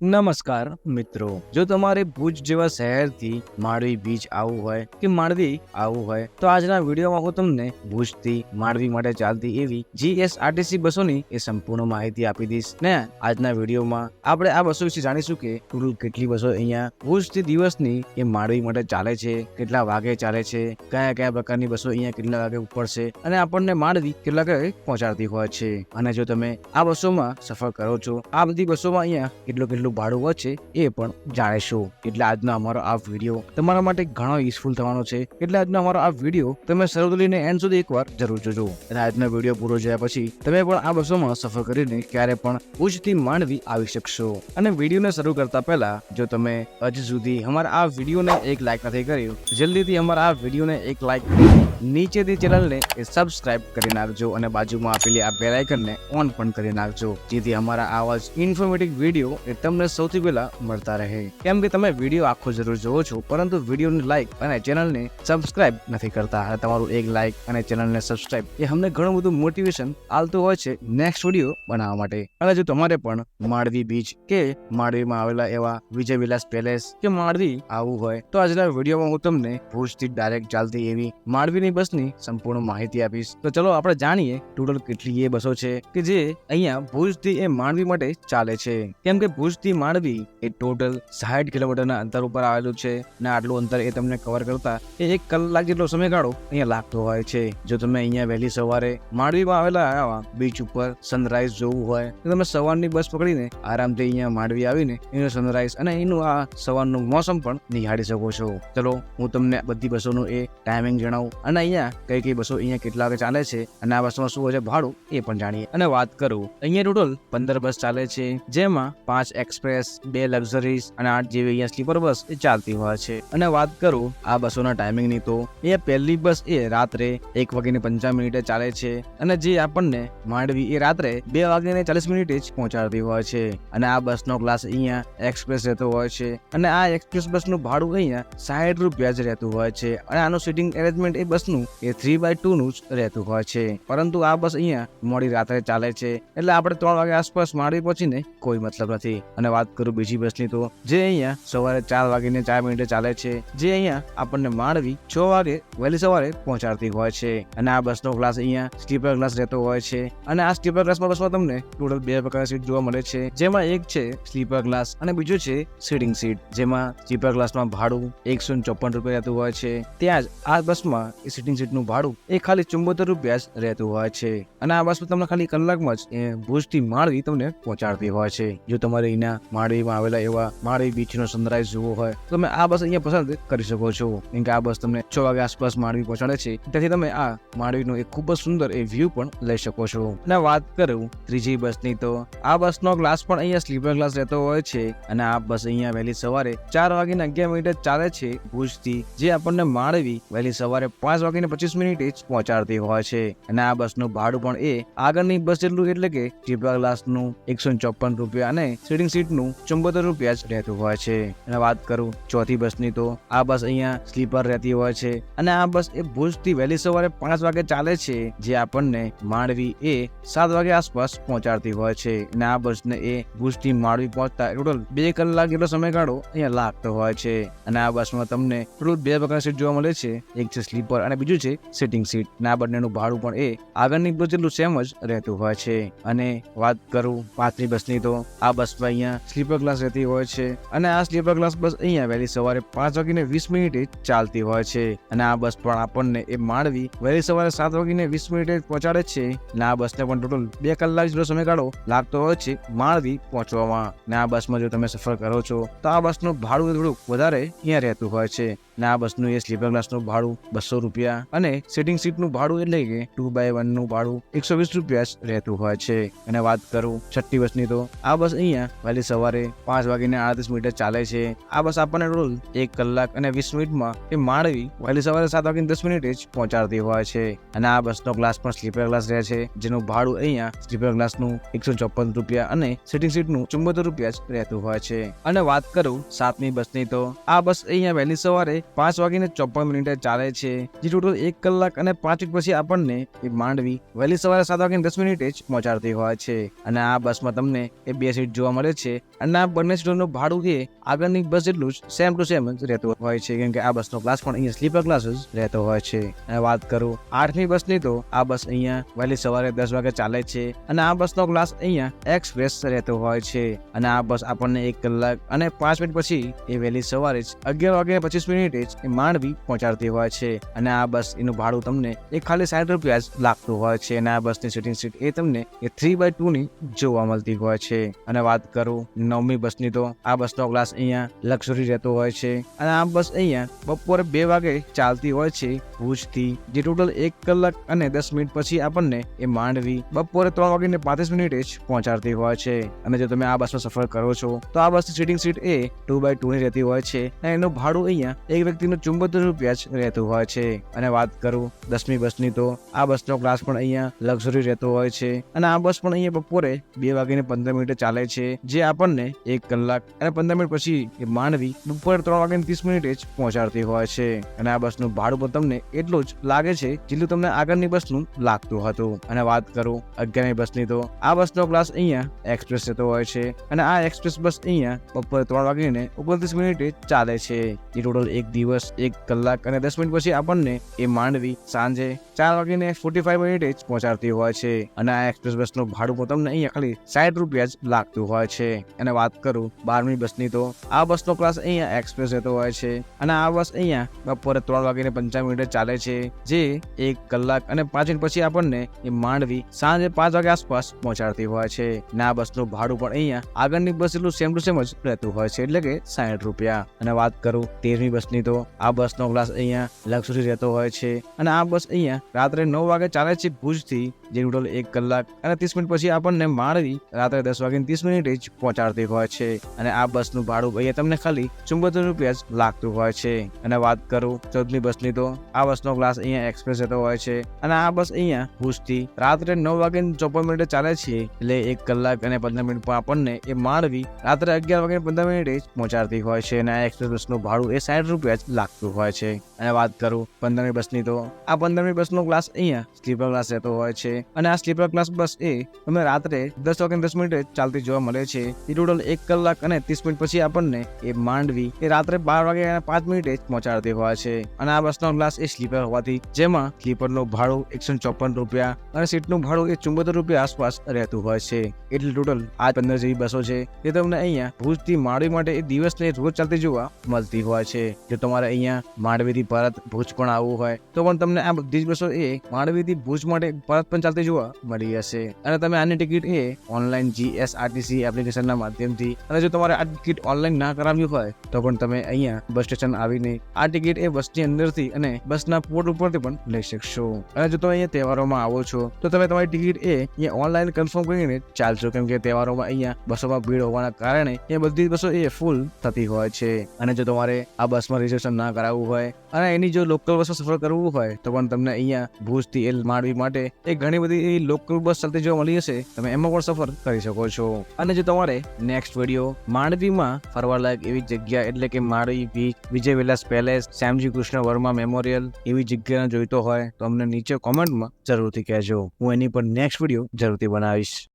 નમસ્કાર મિત્રો, જો તમારે ભુજ જેવા શહેરથી માંડવી બીચ આવવું હોય કે માંડવી આવવું હોય તો આજના વિડીયોમાં હું તમને ભુજથી માંડવી માટે ચાલતી એવી જીએસઆરટીસી બસોની એ સંપૂર્ણ માહિતી આપી દઈશ ને આજના વિડીયોમાં આપણે આ બસો વિશે જાણીશું કે ટોટલ કેટલી બસો અહીંયા ભુજથી દિવસની એ માંડવી માટે ચાલે છે, કેટલા વાગે ચાલે છે, કયા કયા પ્રકારની બસો અહીંયા કેટલા વાગે ઉપડશે અને આપણને માંડવી કેટલા વાગે પહોંચાડતી હોય છે। અને જો તમે આ બસોમાં સફર કરો છો, આ બધી બસોમાં અહીંયા કેટલું ભાડું વધશે એ પણ જાણીશું। એટલે આજનો અમારો આ વિડીયો તમારા માટે ઘણો યુઝફુલ થવાનો છે, એટલે આજનો અમારો આ વિડીયો તમે શરૂ લઈને એન્ડ સુધી એકવાર જરૂર જોજો। અને આજનો વિડીયો પૂરો જોયા પછી તમે પણ આ બસોમાં સફર કરીને ક્યારે પણ ભુજથી માંડવી આવી શકશો। અને વિડીયોને શરૂ કરતા પહેલા જો તમે હજી સુધી અમારા આ વિડીયોને એક લાઈક નથી કર્યું, જલ્દીથી અમારા આ વિડીયોને એક લાઈક કરી નીચેથી ચેનલને સબસ્ક્રાઇબ કરી નાખજો અને બાજુમાં આપેલી આ બેલ આઇકનને ઓન પણ કરી નાખજો, જેથી અમારા આવા જ ઇન્ફોર્મેટિવ વિડીયો તમને સૌથી પહેલા મળતા રહે। કેમ કે તમે વિડીયો આખો જરૂર જોવો છો, પરંતુ વિડીયોને લાઈક અને ચેનલને સબસ્ક્રાઇબ નથી કરતા। અને તમારું એક લાઈક અને ચેનલને સબસ્ક્રાઇબ એ અમને ઘણું બધું મોટિવેશન આલતું હોય છે નેક્સ્ટ વિડીયો બનાવવા માટે। અને જો તમારે પણ માંડવી બીચ કે માંડવીમાં આવેલા એવા વિજય વિલાસ પેલેસ કે માંડવી આવવું હોય તો આજના વિડીયોમાં હું તમને ભુજથી ડાયરેક્ટ ચાલતી એવી માંડવીની બસની સંપૂર્ણ માહિતી આપીશ। તો ચલો આપણે જાણીએ ટોટલ કેટલી એ બસો છે કે જે અહીંયા ભુજથી એ માંડવી માટે ચાલે છે। કેમ કે ભુજથી માંડવી એ ટોટલ 60 કિલોમીટરના અંતર ઉપર આવેલું છે અને આટલું અંતર એ તમને કવર કરતા એ 1 કલાક જેટલો સમયગાળો અહીંયા લાગતો હોય છે। જો તમે અહીંયા વહેલી સવારે માંડવીમાં આવેલા આવા બીચ ઉપર સનરાઈઝ જોવું હોય તો તમે સવારની બસ પકડીને આરામથી અહીંયા માંડવી આવીને એનો સનરાઈઝ અને એનું આ સવારનું મોસમ પણ નિહાળી શકો છો। ચલો હું તમને બધી બસોનું એ ટાઈમિંગ જણાવું અને અહીંયા કઈ બસો અહીંયા કેટલા વાગે ચાલે છે અને આ બસમાં શું હોય છે ભાડું એ પણ જાણીએ। અને વાત કરું, અહીંયા ટોટલ 15 બસ ચાલે છે, જેમાં 5 એક્સપ્રેસ, 2 લક્ઝરીઝ અને 8 જેવી અહીંયા સ્લીપર બસ એ ચાલતી હોય છે। અને વાત કરું આ બસોના ટાઈમિંગની તો એ પહેલી બસ એ રાત્રે 1:55 ચાલે છે અને જે આપણને માંડવી એ રાત્રે 2:40 જ પહોંચાડતી હોય છે। અને આ બસનો ક્લાસ અહીંયા એક્સપ્રેસ રહેતો હોય છે અને આ એક્સપ્રેસ બસનું ભાડું અહીંયા 60 રૂપિયા જ રહેતું હોય છે અને આનું સીટિંગ એરેન્જમેન્ટ એ બસનું એ 3x2 નું જ રહેતું હોય છે। પરંતુ આ બસ અહીંયા મોડી રાત્રે ચાલે છે એટલે આપણે 3 વાગે આસપાસ માંડવી પહોંચીને કોઈ મતલબ નથી। અને વાત કરું બીજી બસની તો જે અહીંયા સવારે 4:04 ચાલે છે, જે અહીંયા આપણને માંડવી 6 વાગે વહેલી સવારે પહોંચાડતી હોય છે। અને આ બસનો ક્લાસ અહીંયા સ્લીપર ક્લાસ રહેતો હોય છે અને આ સ્લીપર ક્લાસમાં બસમાં તમને ટોટલ 2 પ્રકારની સીટ જોવા મળે છે, જેમાં એક છે સ્લીપર ક્લાસ અને બીજો છે સીટિંગ સીટ। જેમાં સ્લીપર ક્લાસમાં ભાડું 154 રૂપિયા રહેતું હોય છે, ત્યાં જ આ બસમાં એ સીટિંગ સીટનું ભાડું એ ખાલી 74 રૂપિયા જ રહેતું હોય છે। અને આ બસમાં તમને ખાલી કલાકમાં જ ભુજથી માંડવી તમને પહોંચાડતી હોય છે। જો તમારે અહીંના માંડવીમાં આવેલા એવા માંડવી બીચનો સનરાઈઝ જોવો હોય તો તમે આ બસ અહીંયા પસંદ કરી શકો છો, કેમ કે આ બસ તમને 6 વાગે આસપાસ માંડવી પહોંચાડે છે, તેથી તમે આ માંડવીનો એક ખૂબ જ સુંદર એ વ્યૂ પણ લઈ શકો છો। અને વાત કરું ત્રીજી બસની તો આ બસનો ક્લાસ પણ અહીંયા સ્લીપર ક્લાસ રહેતો હોય છે અને આ બસ અહીંયા વહેલી સવારે 4:11 ચાલે છે ભુજથી, જે આપણને માંડવી વહેલી સવારે 5:25 જ પહોંચાડતી હોય છે। અને આ બસનું ભાડું પણ એ આગળની બસ જેટલું, એટલે કે સ્લીપર ક્લાસનું 154 રૂપિયા અને સીટિંગ સીટનું 74 રૂપિયા જ રહેતું હોય છે। અને વાત કરું ચોથી બસની તો આ બસ અહીંયા સ્લીપર રહેતી હોય છે અને આ બસ એ ભુજથી વહેલી સવારે 5 વાગે ચાલે છે, જે આપણને માંડવી એ 7 વાગે આસપાસ પહોંચાડતી હોય છે। અને આ બસને એ ભુજથી માંડવી પહોંચતા ટોટલ 2 કલાક જેટલો સમયગાળો અહીંયા લાગતો હોય છે। અને આ બસમાં તમને ટોટલ 2 પ્રકારની સીટ જોવા મળે છે, એક છે સ્લીપર અને બીજું છે સીટિંગ સીટ। અને આ બંનેનું ભાડું પણ એ આગળની બસ જેટલું સેમ જ રહેતું હોય છે। અને વાત કરું પાંચમી બસની તો આ બસમાં અહીંયા સ્લીપર ક્લાસ રહેતી હોય છે અને આ સ્લીપર ક્લાસ બસ અહીંયા વહેલી સવારે 5:20 ચાલતી હોય છે। અને આ બસ પણ આપણને એ માંડવી વહેલી સવારે 7:20 પહોંચાડે છે અને આ બસને પણ ટોટલ 2 કલાક જેટલો સમયગાળો લાગતો હોય છે માંડવી પહોંચવામાં। અને આ બસમાં જો તમે સફર કરો છો તો આ બસનું ભાડું થોડુંક વધારે અહીંયા રહેતું હોય છે। અને આ બસનું એ સ્લીપર ક્લાસનું ભાડું 200 રૂપિયા અને સીટિંગ સીટનું ભાડું એટલે કે 2x1 નું ભાડું 120 રૂપિયા જ રહેતું હોય છે। અને વાત કરું છઠ્ઠી બસની તો આ બસ અહીંયા વહેલી સવારે 5:38 ચાલે છે। આ બસ આપણને ટોટલ 1 કલાક અને 20 મિનિટમાં એ માંડવી વહેલી સવારે 7:10 જ પહોંચાડતી હોય છે। અને આ બસનો ક્લાસ પણ સ્લીપર ક્લાસ રહે છે, જેનું ભાડું અહીંયા સ્લીપર ક્લાસનું 154 રૂપિયા અને સીટિંગ સીટનું 74 રૂપિયા જ રહેતું હોય છે। અને વાત કરું સાતમી બસની તો આ બસ અહીંયા વહેલી સવારે 5:54 ચાલે છે, જે ટોટલ 1 કલાક અને 5 મિનિટ પછી આપણને એ માંડવી વહેલી સવારે 7:10 જ પહોંચાડતી હોય છે। અને આ બસમાં તમને એ 2 સીટ જોવા મળે છે, અને આ બંને સીટોનું ભાડું એ આગળની બસ જેટલું જ સેમ ટુ સેમ જ રહેતું હોય છે, કેમ કે આ બસનો ક્લાસ પણ અહીંયા સ્લીપર ક્લાસ જ રહેતો હોય છે. અને વાત કરું 8મી બસની, તો આ બસ અહીંયા વહેલી સવારે 10 વાગે ચાલે છે અને આ બસનો ક્લાસ અહીંયા એક્સપ્રેસ રહેતો હોય છે. અને આ બસ આપણને 1 કલાક અને 5 મિનિટ પછી એ વહેલી સવારે જ 11 વાગે 25 મિનિટે જ એ માંડવી પહોંચાડતી હોય છે. અને આ બસ એનું ભાડું તમને એ ખાલી 60 રૂપિયા જ લાગતું હોય છે. અને આ બસની સિટિંગ સીટ એ તમને એ 3x2 ની જોવા મળતી હોય છે. અને વાત કરું 9મી બસની, તો આ બસનો ક્લાસ અહીંયા લક્ઝરી રહેતો હોય છે. અને આ બસ અહીંયા બપોરે 2 વાગે ચાલતી હોય છે ભુજથી, જે ટોટલ 1 કલાક અને 10 મિનિટ પછી આપણને એ માંડવી બપોરે 3 વાગીને 35 મિનિટે જ પહોંચાડતી હોય છે. અને જો તમે આ બસમાં સફર કરો છો તો આ બસની સિટિંગ સીટ એ 2x2 ની રહેતી હોય છે અને એનું ભાડું અહીંયા એક વ્યક્તિનું 74 રૂપિયા જ રહેતું હોય છે. અને વાત કરું 10મી બસની, તો આ બસનો ક્લાસ પણ અહીંયા લક્ઝરી રહેતો હોય છે. અને આ બસ પણ અહીંયા બપોરે 2 વાગીને 15 મિનિટે ચાલે છે, જે આપણને 1 કલાક અને 15 મિનિટ પછી એ માંડવી બપોરે 3 વાગીને 30 મિનિટે જ પહોંચાડતી હોય છે. અને આ બસનું ભાડું પણ તમને એટલું જ લાગે છે જેટલું તમને આગળની બસનું લાગતું હતું. અને વાત કરું 11મી બસની, તો આ બસનો ક્લાસ અહીંયા એક્સપ્રેસ રહેતો હોય છે. અને આ એક્સપ્રેસ બસ અહીંયા બપોરે 3 વાગીને 29 મિનિટે ચાલે છે, જે ટોટલ 1 દિવસ 1 કલાક અને 10 મિનિટ પછી આપણને એ માંડવી સાંજે 4 વાગીને 45 મિનિટે જ પહોંચાડતી હોય છે. અને આ એક્સપ્રેસ બસનું ભાડું પણ તમને અહીંયા ખાલી 60 રૂપિયા જ લાગતું હોય છે. અને વાત કરું 12મી બસની, તો આ બસનો ક્લાસ અહીંયા એક્સપ્રેસ રહેતો હોય છે. અને આ બસ અહીંયા બપોરે 3 વાગીને 55 મિનિટે ચાલે છે, જે 1 કલાક અને 5 મિનિટ પછી આપણને એ માંડવી સાંજે 5 વાગે આસપાસ પહોંચાડતી હોય છે. અને આ બસનું ભાડું પણ અહીંયા આગળની બસ એટલું સેમ ટુ સેમ જ રહેતું હોય છે, એટલે કે 60 રૂપિયા. અને વાત કરું 13મી બસની, તો આ બસનો ક્લાસ અહીંયા લક્ઝરી રહેતો હોય છે. અને આ બસ અહીંયા રાત્રે 9 વાગે ચાલે છે ભુજથી, જે ટોટલ 1 કલાક અને 30 મિનિટ પછી આપણને માંડવી રાત્રે 10 વાગે 30 મિનિટે જ પહોંચાડતી હોય છે. અને આ બસનું ભાડું અહીંયા તમને ખાલી 74 રૂપિયા જ લાગતું હોય છે. અને વાત કરું 14મી બસની, તો આ બસનો ક્લાસ અહીંયા એક્સપ્રેસ રહેતો હોય છે. અને આ બસ અહીંયા ભુજથી રાત્રે 9 વાગે 54 મિનિટે ચાલે છે, એટલે 1 કલાક અને 15 મિનિટ પર આપણને એ માંડવી રાત્રે 11 વાગે 15 મિનિટે જ પહોંચાડતી હોય છે. અને આ એક્સપ્રેસ બસનું ભાડું એ 60 રૂપિયા જ લાગતું હોય છે. અને વાત કરું 15મી બસની, તો આ 15મી બસનો ક્લાસ અહીંયા સ્લીપર ક્લાસ રહેતો હોય છે. અને આ સ્લીપર ક્લાસ બસ એ તમને રાત્રે 10 વાગે 10 મિનિટે ચાલતી જોવા મળે છે, એ ટોટલ 1 કલાક અને 30 મિનિટ પછી આપણને એ માંડવી એ રાત્રે 12 વાગે અને 5 મિનિટે જ પહોંચાડતી હોય છે. અને આ બસનો ક્લાસ એ સ્લીપર હોવાથી જેમાં સ્લીપરનું ભાડું 154 રૂપિયા અને સીટનું ભાડું એ 74 રૂપિયા આસપાસ રહેતું હોય છે. એટલે ટોટલ આ 15 જેવી બસો છે જે તમને અહીંયા ભુજથી માંડવી માટે એ દિવસને રોજ ચાલતી જોવા મળતી હોય છે. જો તમારે અહીંયા માંડવીથી પરત ભુજ પણ આવવું હોય તો પણ તમને આ બધી જ બસો એ માંડવીથી ભુજ માટે પરત પણ ચાલતી જોવા મળી હશે. અને તમે આની ટિકિટ એ ઓનલાઈન GSRTC એપ્લિકેશનના માધ્યમથી, અને જો તમારે આ ટિકિટ ઓનલાઈન ના કરાવવી હોય તો પણ તમે અહીંયા બસ સ્ટેશન આવીને આ ટિકિટ એ બસની અંદરથી અને બસના પોર્ટ ઉપરથી પણ લઈ શકશો. અને જો તમે અહીંયા તહેવારોમાં આવો છો તો તમે તમારી ટિકિટ એ અહીંયા ઓનલાઈન કન્ફર્મ કરીને ચાલશો, કેમ કે તહેવારોમાં અહીંયા બસોમાં ભીડ હોવાના કારણે એ બધી બસો એ ફૂલ થતી હોય છે. અને જો તમારે આ બસમાં રિઝર્વેશન ના કરાવવું હોય અને એની જો લોકલ બસમાં સફર કરવું હોય તો પણ તમને અહીંયા ભુજથી એ માંડવી માટે એ ઘણી બધી લોકલ બસ ચાલતી જોવા મળી હશે, તમે એમાં પણ સફર કરી શકો છો. અને જો તમારે નેક્સ્ટ વિડીયો માંડવીમાં ફરવાલાયક એવી જગ્યા એટલે કે માંડવી બીચ, વિજય વિલાસ પેલેસ, શ્યામજી કૃષ્ણ વર્મા મેમોરિયલ એવી જગ્યા જોઈતો હોય તો અમને નીચે કોમેન્ટમાં જરૂરથી કહેજો. હું એની પર નેક્સ્ટ વિડીયો જરૂરથી બનાવીશ.